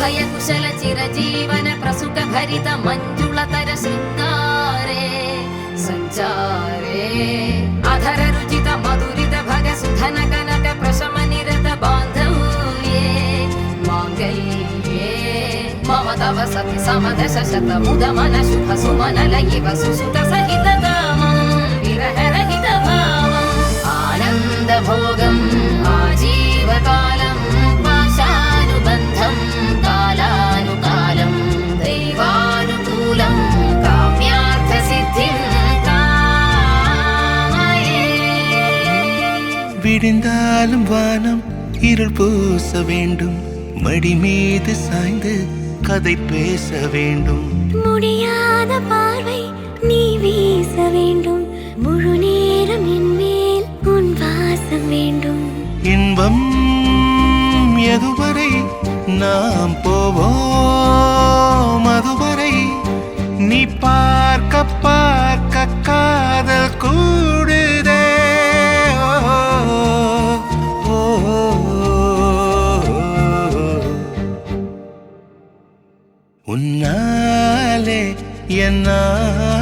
अभय कुशल चिरजीवन प्रसुख भरित मंजुलतर शृंगारे संचारे अधर रुचित मधुरित भग सुधन कनक प्रशम निरत बांधव्ये मांगल्ये मम तव सति समदश शत मुद मन शुभ सुमन लयिव सुसुत सहित कामं विरह रहित भावम् आनंद भोगं आजीवकालं पाशानुबन्धं कालानुकालं दैवानुकूलं काम्यार्थ सिद्धिं कामये விடிந்தாலும் வானம் இருள் பூச வேண்டும் மடி மீது சாய்ந்து கதை பேச வேண்டும் முடியாத பார்வை நீ வீச வேண்டும் முழு நேரம் என் மேல் உன் வாசம் வேண்டும் இன்பம் எதுவரை நாம் போவோம் அதுவரை நீ பார்க்க பார்க்க காதல் கூடுதே உன்னாலே என்னால்